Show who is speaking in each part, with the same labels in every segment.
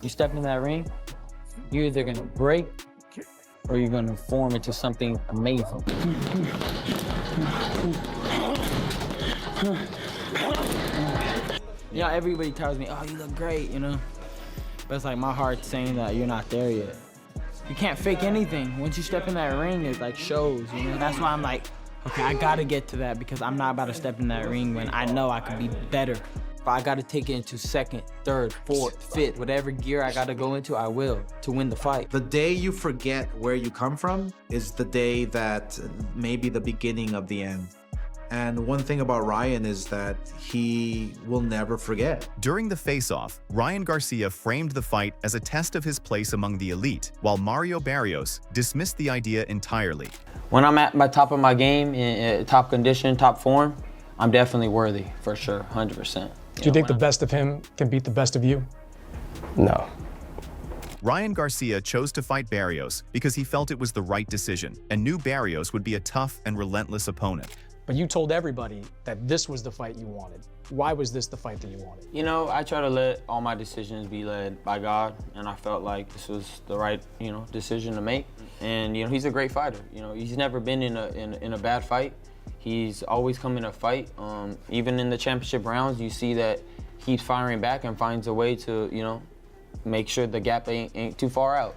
Speaker 1: You step in that ring, you're either gonna break or you're gonna form into something amazing. You know, everybody tells me, oh, you look great, you know? But it's like my heart's saying that you're not there yet. You can't fake anything. Once you step in that ring, it like shows, you know? That's why I'm like, okay, I gotta get to that because I'm not about to step in that ring when I know I could be better. If I gotta take it into second, third, fourth, fifth, whatever gear I gotta go into, I will to win the fight.
Speaker 2: The day you forget where you come from is the day that may be the beginning of the end. And one thing about Ryan is that he will never forget.
Speaker 3: During the face-off, Ryan Garcia framed the fight as a test of his place among the elite, while Mario Barrios dismissed the idea entirely.
Speaker 1: When I'm at my top of my game, in top condition, top form, I'm definitely worthy, for sure, 100%.
Speaker 4: Do you think the best of him can beat the best of you?
Speaker 5: No.
Speaker 3: Ryan Garcia chose to fight Barrios because he felt it was the right decision and knew Barrios would be a tough and relentless opponent.
Speaker 4: But you told everybody that this was the fight you wanted. Why was this the fight that you wanted?
Speaker 1: You know, I try to let all my decisions be led by God, and I felt like this was the right, you know, decision to make. And you know, he's a great fighter. You know, he's never been in a bad fight. He's always come in a fight. Even in the championship rounds, you see that he's firing back and finds a way to, you know, make sure the gap ain't too far out.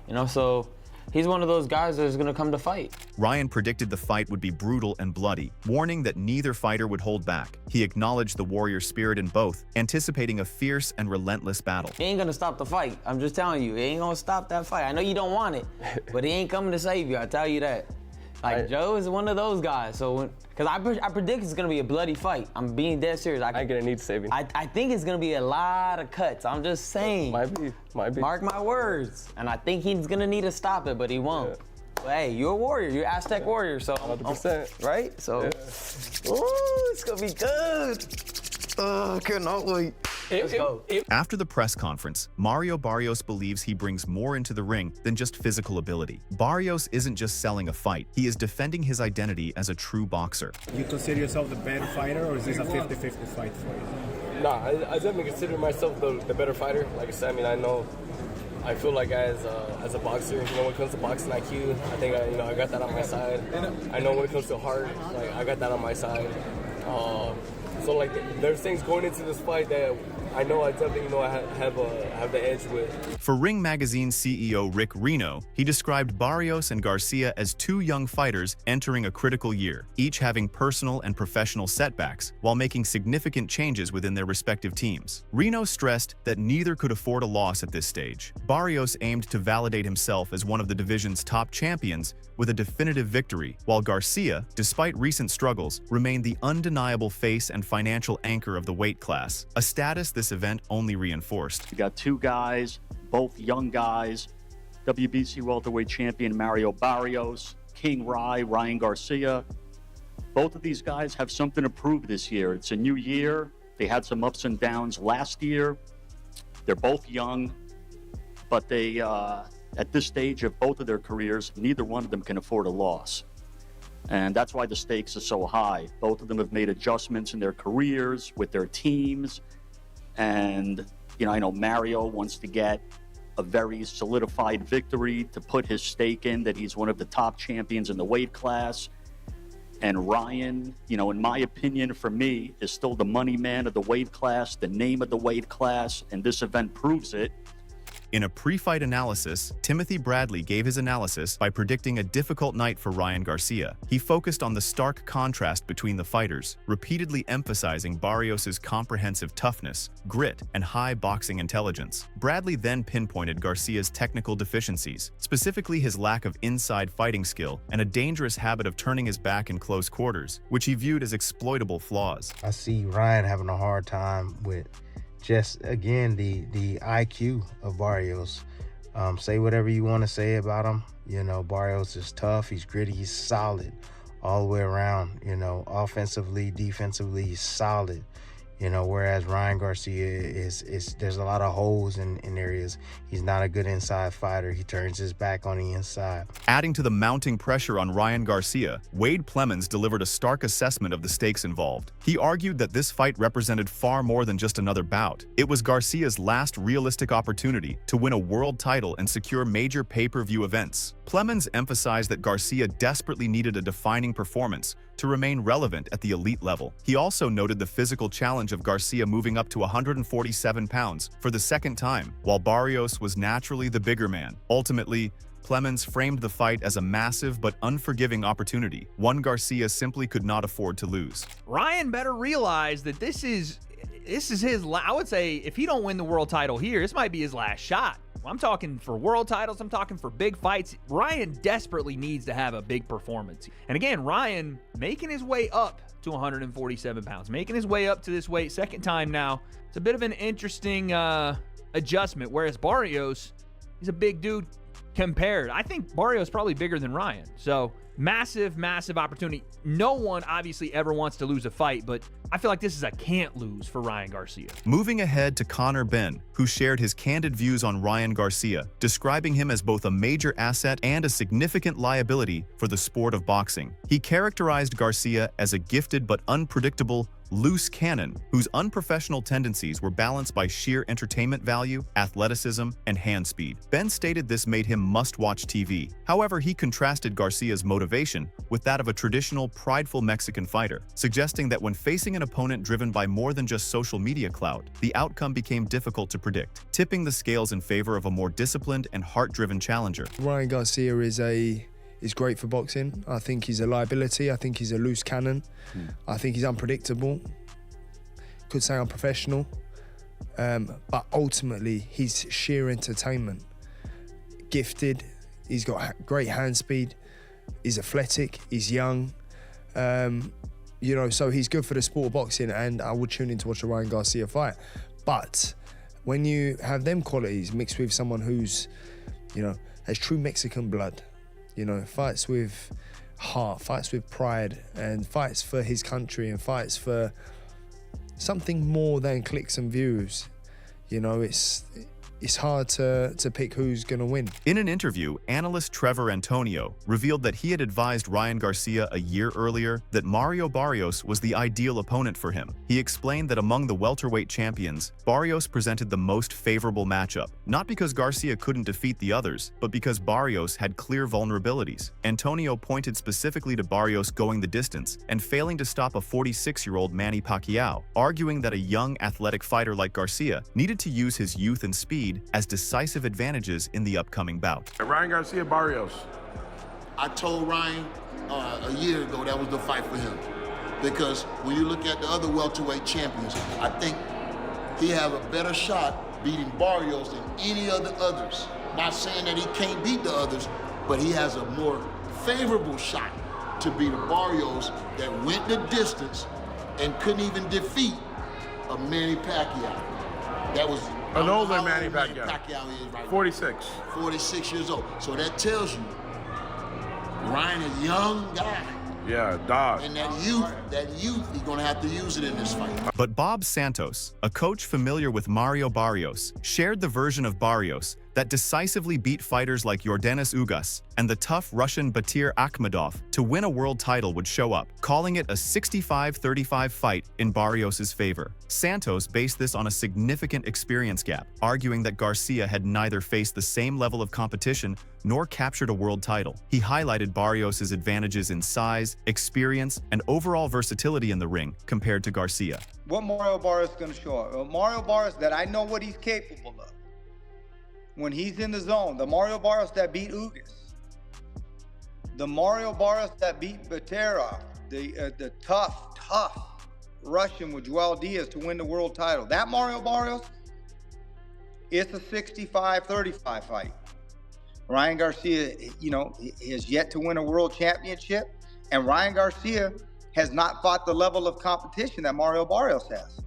Speaker 1: You know, so he's one of those guys that's gonna come to fight.
Speaker 3: Ryan predicted the fight would be brutal and bloody, warning that neither fighter would hold back. He acknowledged the warrior spirit in both, anticipating a fierce and relentless battle.
Speaker 1: He ain't gonna stop the fight. I'm just telling you, he ain't gonna stop that fight. I know you don't want it, but he ain't coming to save you, I tell you that. Like, Joe is one of those guys, so because I predict it's gonna be a bloody fight. I'm being dead serious.
Speaker 5: I ain't gonna need saving.
Speaker 1: I think it's gonna be a lot of cuts. I'm just saying.
Speaker 5: Might be.
Speaker 1: Mark my words. And I think he's gonna need to stop it, but he won't. Yeah. But hey, you're a warrior. You're Aztec warrior, so
Speaker 5: 100%.
Speaker 1: Right? So, ooh, it's gonna be good. I cannot wait. Let's go.
Speaker 3: After the press conference, Mario Barrios believes he brings more into the ring than just physical ability. Barrios isn't just selling a fight, he is defending his identity as a true boxer.
Speaker 6: You consider yourself the better fighter, or is this a 50-50 fight for you?
Speaker 5: Nah, I definitely consider myself the better fighter. Like I said, I mean, I feel like as a boxer, you know, when it comes to boxing IQ, I think I got that on my side. I know when it comes to heart, like I got that on my side. So like there's things going into this fight that I know I definitely I have the edge with.
Speaker 3: For Ring Magazine CEO Rick Reno, he described Barrios and Garcia as two young fighters entering a critical year, each having personal and professional setbacks while making significant changes within their respective teams. Reno stressed that neither could afford a loss at this stage. Barrios aimed to validate himself as one of the division's top champions with a definitive victory, while Garcia, despite recent struggles, remained the undeniable face and financial anchor of the weight class, a status this event only reinforced.
Speaker 7: You got two guys, both young guys, WBC welterweight champion Mario Barrios, King Ryan Garcia. Both of these guys have something to prove this year. It's a new year. They had some ups and downs last year. They're both young, but they, at this stage of both of their careers, neither one of them can afford a loss. And that's why the stakes are so high. Both of them have made adjustments in their careers, with their teams. And, I know Mario wants to get a very solidified victory to put his stake in that he's one of the top champions in the weight class. And Ryan, in my opinion, for me, is still the money man of the weight class, the name of the weight class, and this event proves it.
Speaker 3: In a pre-fight analysis, Timothy Bradley gave his analysis by predicting a difficult night for Ryan Garcia. He focused on the stark contrast between the fighters, repeatedly emphasizing Barrios' comprehensive toughness, grit, and high boxing intelligence. Bradley then pinpointed Garcia's technical deficiencies, specifically his lack of inside fighting skill and a dangerous habit of turning his back in close quarters, which he viewed as exploitable flaws.
Speaker 8: I see Ryan having a hard time with just, again, the IQ of Barrios. Say whatever you want to say about him. Barrios is tough, he's gritty, he's solid all the way around. Offensively, defensively, he's solid. You know, whereas Ryan Garcia is there's a lot of holes in areas. He's not a good inside fighter. He turns his back on the inside.
Speaker 3: Adding to the mounting pressure on Ryan Garcia, Wade Plemons delivered a stark assessment of the stakes involved. He argued that this fight represented far more than just another bout. It was Garcia's last realistic opportunity to win a world title and secure major pay-per-view events. Plemons emphasized that Garcia desperately needed a defining performance to remain relevant at the elite level. He also noted the physical challenge of Garcia moving up to 147 pounds for the second time, while Barrios was naturally the bigger man. Ultimately, Plemons framed the fight as a massive but unforgiving opportunity, one Garcia simply could not afford to lose.
Speaker 9: Ryan better realize that this is his, I would say, if he don't win the world title here, this might be his last shot. I'm talking for world titles, I'm talking for big fights. Ryan desperately needs to have a big performance. And again, Ryan making his way up to 147 pounds, making his way up to this weight, second time now. It's a bit of an interesting adjustment, whereas Barrios, he's a big dude compared. I think Barrios is probably bigger than Ryan. So massive, massive opportunity. No one obviously ever wants to lose a fight, but I feel like this is a can't lose for Ryan Garcia.
Speaker 3: Moving ahead to Conor Benn, who shared his candid views on Ryan Garcia, describing him as both a major asset and a significant liability for the sport of boxing. He characterized Garcia as a gifted but unpredictable, loose cannon whose unprofessional tendencies were balanced by sheer entertainment value, athleticism, and hand speed. Ben stated this made him must-watch TV. However, he contrasted Garcia's motivation with that of a traditional, prideful Mexican fighter, suggesting that when facing an opponent driven by more than just social media clout, the outcome became difficult to predict, tipping the scales in favor of a more disciplined and heart-driven challenger.
Speaker 10: Ryan Garcia is great for boxing. I think he's a liability. I think he's a loose cannon. I think he's unpredictable. Could say unprofessional. But ultimately, he's sheer entertainment. Gifted. He's got great hand speed. He's athletic. He's young. You know, so he's good for the sport of boxing, and I would tune in to watch a Ryan Garcia fight. But when you have them qualities mixed with someone who's, you know, has true Mexican blood, you know, fights with heart, fights with pride, and fights for his country, and fights for something more than clicks and views. You know, it's hard to pick who's going to win.
Speaker 3: In an interview, analyst Trevor Antonio revealed that he had advised Ryan Garcia a year earlier that Mario Barrios was the ideal opponent for him. He explained that among the welterweight champions, Barrios presented the most favorable matchup, not because Garcia couldn't defeat the others, but because Barrios had clear vulnerabilities. Antonio pointed specifically to Barrios going the distance and failing to stop a 46-year-old Manny Pacquiao, arguing that a young, athletic fighter like Garcia needed to use his youth and speed as decisive advantages in the upcoming bout.
Speaker 11: Ryan Garcia Barrios.
Speaker 12: I told Ryan a year ago that was the fight for him, because when you look at the other welterweight champions, I think he have a better shot beating Barrios than any of the others. Not saying that he can't beat the others, but he has a more favorable shot to beat a Barrios that went the distance and couldn't even defeat a Manny Pacquiao. That was
Speaker 11: an older Manny Pacquiao.
Speaker 12: Pacquiao is right
Speaker 11: 46.
Speaker 12: 46 years old. So that tells you Ryan is a young guy.
Speaker 11: Yeah, dog.
Speaker 12: And that youth, he's gonna have to use it in this fight.
Speaker 3: But Bob Santos, a coach familiar with Mario Barrios, shared the version of Barrios that decisively beat fighters like Yordenis Ugas and the tough Russian Batir Akhmedov to win a world title would show up, calling it a 65-35 fight in Barrios' favor. Santos based this on a significant experience gap, arguing that Garcia had neither faced the same level of competition nor captured a world title. He highlighted Barrios' advantages in size, experience, and overall versatility in the ring compared to Garcia.
Speaker 13: What Mario Barrios is going to show up? Mario Barrios that I know what he's capable of. When he's in the zone, the Mario Barrios that beat Ugas, the Mario Barrios that beat Batirov, the tough Russian with Joel Diaz to win the world title. That Mario Barrios, it's a 65-35 fight. Ryan Garcia, you know, has yet to win a world championship, and Ryan Garcia has not fought the level of competition that Mario Barrios has.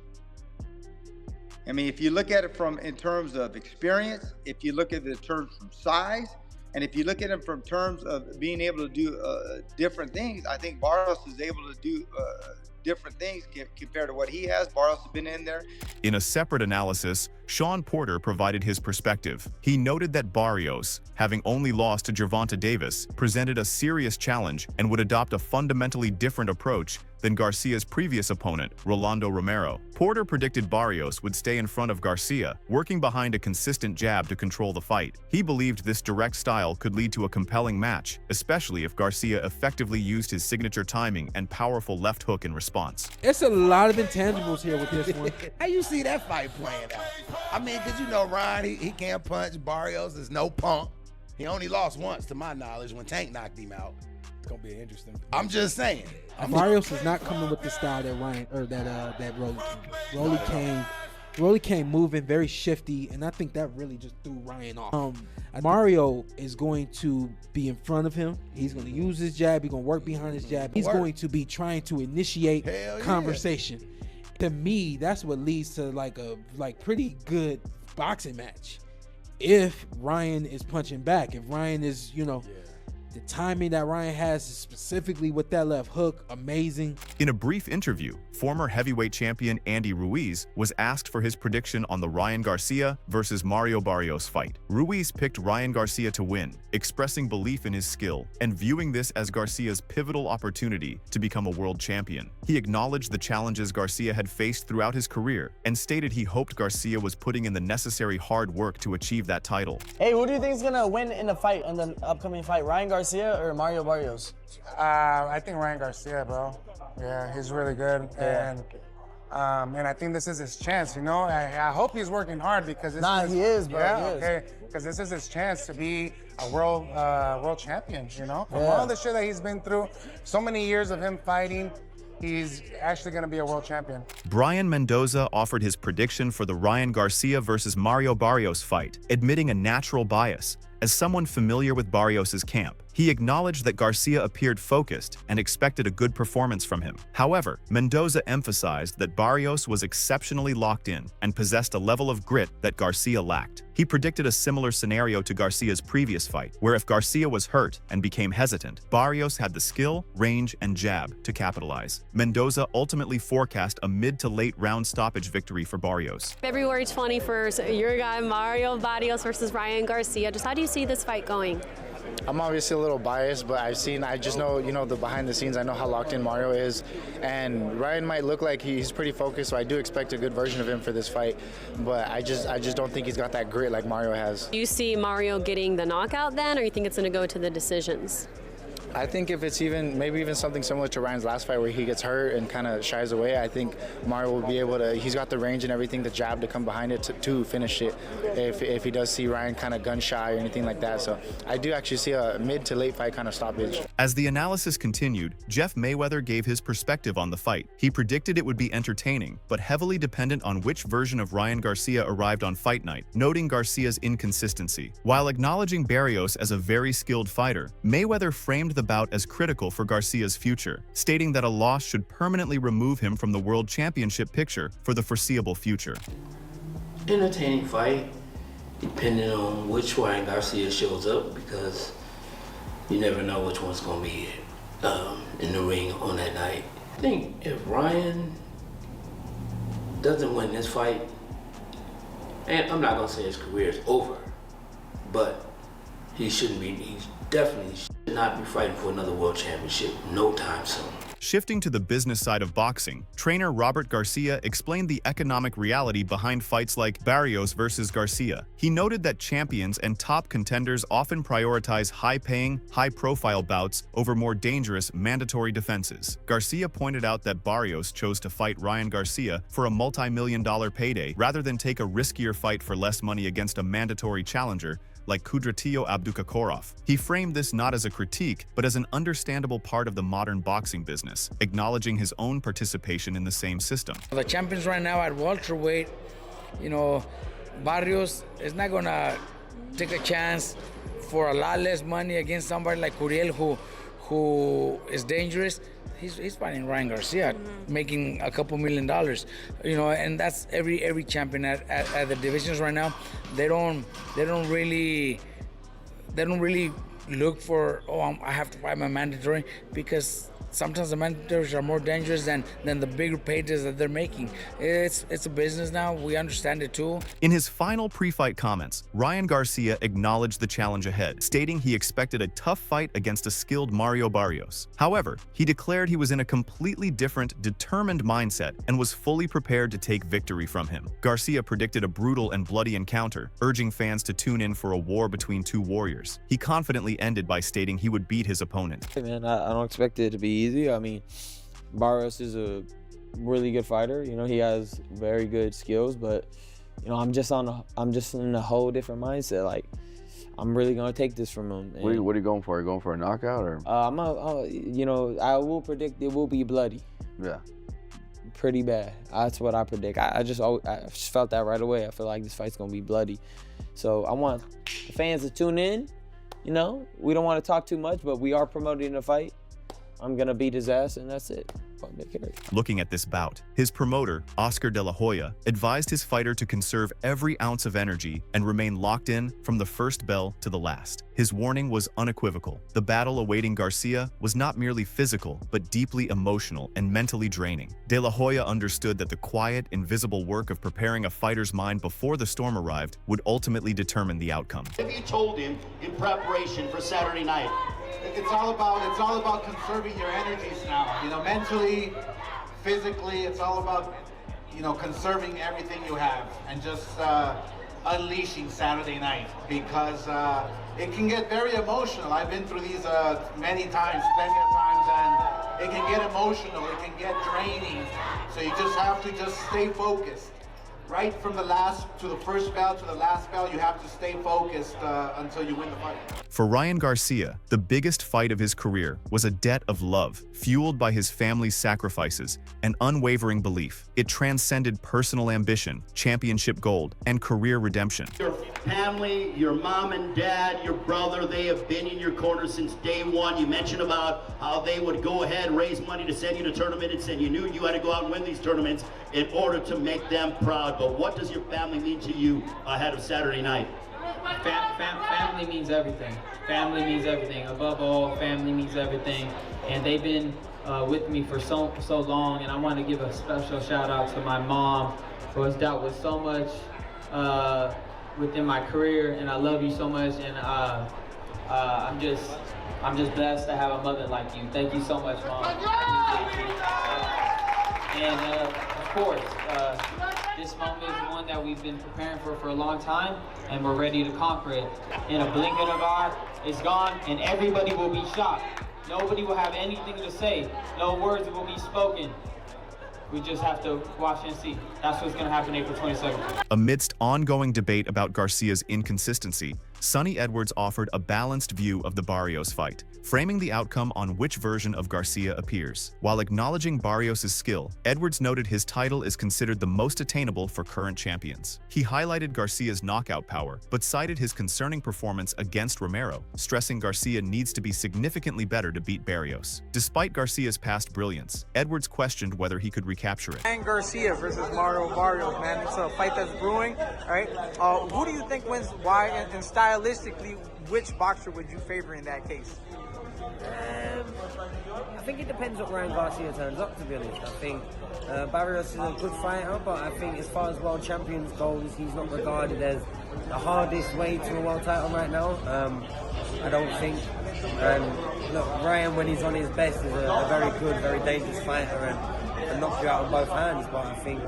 Speaker 13: I mean, if you look at it in terms of experience, if you look at it in terms from size, and if you look at it from terms of being able to do different things, I think Barrios is able to different things compared to what he has. Barrios has been in there.
Speaker 3: In a separate analysis, Sean Porter provided his perspective. He noted that Barrios, having only lost to Gervonta Davis, presented a serious challenge and would adopt a fundamentally different approach than Garcia's previous opponent, Rolando Romero. Porter predicted Barrios would stay in front of Garcia, working behind a consistent jab to control the fight. He believed this direct style could lead to a compelling match, especially if Garcia effectively used his signature timing and powerful left hook in response.
Speaker 14: It's a lot of intangibles here with this one.
Speaker 15: How you see that fight playing out? I mean, because you know Ryan, he can't punch. Barrios is no punk. He only lost once, to my knowledge, when Tank knocked him out.
Speaker 6: It's gonna be interesting.
Speaker 15: I'm just saying.
Speaker 14: Barrios is not coming with the style that that Rolly came. Rolly came moving, very shifty, and I think that really just threw Ryan off. Mario is going to be in front of him. He's going to use his jab. He's going to work behind his jab. He's going to be trying to initiate conversation. To me, that's what leads to like a pretty good boxing match. If Ryan is punching back, if Ryan is, the timing that Ryan has is specifically with that left hook, amazing.
Speaker 3: In a brief interview, former heavyweight champion Andy Ruiz was asked for his prediction on the Ryan Garcia versus Mario Barrios fight. Ruiz picked Ryan Garcia to win, expressing belief in his skill and viewing this as Garcia's pivotal opportunity to become a world champion. He acknowledged the challenges Garcia had faced throughout his career and stated he hoped Garcia was putting in the necessary hard work to achieve that title.
Speaker 16: Hey, who do you think is gonna win in the fight, in the upcoming fight? Ryan Garcia or Mario Barrios?
Speaker 17: I think Ryan Garcia, bro. Yeah, he's really good, and I think this is his chance. I hope he's working hard because
Speaker 16: he is, bro.
Speaker 17: Yeah,
Speaker 16: he is.
Speaker 17: okay, because this is his chance to be a world champion. From all the shit that he's been through, so many years of him fighting, he's actually going to be a world champion.
Speaker 3: Brian Mendoza offered his prediction for the Ryan Garcia versus Mario Barrios fight, admitting a natural bias. As someone familiar with Barrios' camp, he acknowledged that Garcia appeared focused and expected a good performance from him. However, Mendoza emphasized that Barrios was exceptionally locked in and possessed a level of grit that Garcia lacked. He predicted a similar scenario to Garcia's previous fight, where if Garcia was hurt and became hesitant, Barrios had the skill, range, and jab to capitalize. Mendoza ultimately forecast a mid to late round stoppage victory for Barrios.
Speaker 18: February 21st, your guy Mario Barrios versus Ryan Garcia. Just how do you see this fight going?
Speaker 19: I'm obviously a little biased, but I just know, the behind the scenes, I know how locked in Mario is. And Ryan might look like he's pretty focused, so I do expect a good version of him for this fight. But I just don't think he's got that grit like Mario has.
Speaker 18: Do you see Mario getting the knockout then, or you think it's going to go to the decisions?
Speaker 19: I think if it's maybe even something similar to Ryan's last fight where he gets hurt and kind of shies away, I think Mario will be able to, he's got the range and everything, the jab to come behind it to finish it if he does see Ryan kind of gun shy or anything like that. So I do actually see a mid to late fight kind of stoppage.
Speaker 3: As the analysis continued, Jeff Mayweather gave his perspective on the fight. He predicted it would be entertaining, but heavily dependent on which version of Ryan Garcia arrived on fight night, noting Garcia's inconsistency. While acknowledging Barrios as a very skilled fighter, Mayweather framed the bout as critical for Garcia's future, stating that a loss should permanently remove him from the world championship picture for the foreseeable future.
Speaker 20: Entertaining fight, depending on which Ryan Garcia shows up, because you never know which one's going to be in the ring on that night. I think if Ryan doesn't win this fight, and I'm not going to say his career is over, but he definitely should not be fighting for another world championship no time soon.
Speaker 3: Shifting to the business side of boxing, trainer Robert Garcia explained the economic reality behind fights like Barrios versus Garcia. He noted that champions and top contenders often prioritize high-paying, high-profile bouts over more dangerous mandatory defenses. Garcia pointed out that Barrios chose to fight Ryan Garcia for a multi-million-dollar payday rather than take a riskier fight for less money against a mandatory challenger like Kudratillo Abdukakorov. He framed this not as a critique, but as an understandable part of the modern boxing business, acknowledging his own participation in the same system.
Speaker 21: The champions right now at welterweight, Barrios is not gonna take a chance for a lot less money against somebody like Curiel who is dangerous. He's fighting Ryan Garcia, making a couple $1 million, and that's every champion at the divisions right now. They don't really look for, I have to fight my mandatory, because sometimes the mentors are more dangerous than the bigger pages that they're making. It's a business now. We understand it too.
Speaker 3: In his final pre-fight comments, Ryan Garcia acknowledged the challenge ahead, stating he expected a tough fight against a skilled Mario Barrios. However, he declared he was in a completely different, determined mindset and was fully prepared to take victory from him. Garcia predicted a brutal and bloody encounter, urging fans to tune in for a war between two warriors. He confidently ended by stating he would beat his opponent.
Speaker 1: Hey man, I don't expect it to be easy. I mean, Barrios is a really good fighter. You know, he has very good skills, but you know, I'm just in a whole different mindset. Like, I'm really gonna take this from him.
Speaker 2: What are you going for? Are you going for a knockout or?
Speaker 1: You know, I will predict it will be bloody.
Speaker 2: Yeah.
Speaker 1: Pretty bad. That's what I predict. I just felt that right away. I feel like this fight's gonna be bloody. So I want the fans to tune in. You know, we don't want to talk too much, but we are promoting the fight. I'm gonna beat his ass, and that's it.
Speaker 3: Looking at this bout, his promoter, Oscar De La Hoya, advised his fighter to conserve every ounce of energy and remain locked in from the first bell to the last. His warning was unequivocal. The battle awaiting Garcia was not merely physical, but deeply emotional and mentally draining. De La Hoya understood that the quiet, invisible work of preparing a fighter's mind before the storm arrived would ultimately determine the outcome.
Speaker 22: Have you told him in preparation for Saturday night?
Speaker 23: It's all about conserving your energies now. You know, mentally, physically, it's all about, you know, conserving everything you have and just unleashing Saturday night, because it can get very emotional. I've been through these many times, plenty of times, and it can get emotional. It can get draining. So you just have to just stay focused. Right from the last to the first bell to the last bell, you have to stay focused until you win the fight.
Speaker 3: For Ryan Garcia, the biggest fight of his career was a debt of love, fueled by his family's sacrifices and unwavering belief. It transcended personal ambition, championship gold, and career redemption.
Speaker 22: Your family, your mom and dad, your brother, they have been in your corner since day one. You mentioned about how they would go ahead, raise money to send you to tournaments, and you knew you had to go out and win these tournaments in order to make them proud. But what does your family mean to you ahead of Saturday night?
Speaker 24: Family means everything. Family means everything. Above all, family means everything. And they've been with me for so long. And I want to give a special shout out to my mom, who has dealt with so much within my career. And I love you so much. And I'm just blessed to have a mother like you. Thank you so much, Mom. I appreciate you. And of course, this moment is one that we've been preparing for a long time, and we're ready to conquer it. In a blink of an eye, it's gone, and everybody will be shocked. Nobody will have anything to say. No words will be spoken. We just have to watch and see. That's what's going to happen April 22nd.
Speaker 3: Amidst ongoing debate about Garcia's inconsistency, Sonny Edwards offered a balanced view of the Barrios fight, framing the outcome on which version of Garcia appears. While acknowledging Barrios' skill, Edwards noted his title is considered the most attainable for current champions. He highlighted Garcia's knockout power, but cited his concerning performance against Romero, stressing Garcia needs to be significantly better to beat Barrios. Despite Garcia's past brilliance, Edwards questioned whether he could recapture it.
Speaker 25: And Garcia versus Mario Barrios, man. It's a fight that's brewing, right? Who do you think wins? Why? And stylistically, which boxer would you favor in that case?
Speaker 26: I think it depends what Ryan Garcia turns up, to be honest. I think Barrios is a good fighter, but I think as far as world champions goes, he's not regarded as the hardest way to a world title right now. I don't think. Look, Ryan, when he's on his best, is a very good, very dangerous fighter and knocks you out on both hands. But I think,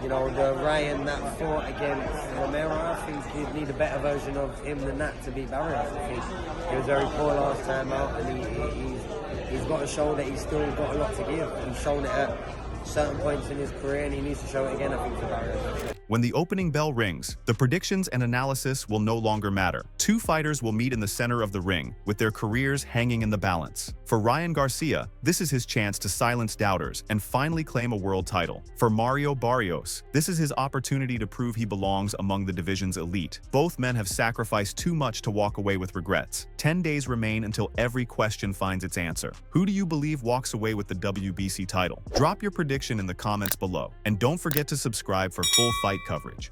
Speaker 26: you know, the Ryan that fought against Romero, I think he'd need a better version of him than that to beat Barrios. I think he was very poor last time out, and he's got to show that he's still got a lot to give. He's shown it at certain points in his career, and he needs to show it again, I think, for Barrios.
Speaker 3: When the opening bell rings, the predictions and analysis will no longer matter. Two fighters will meet in the center of the ring, with their careers hanging in the balance. For Ryan Garcia, this is his chance to silence doubters and finally claim a world title. For Mario Barrios, this is his opportunity to prove he belongs among the division's elite. Both men have sacrificed too much to walk away with regrets. 10 days remain until every question finds its answer. Who do you believe walks away with the WBC title? Drop your prediction in the comments below, and don't forget to subscribe for full fight coverage.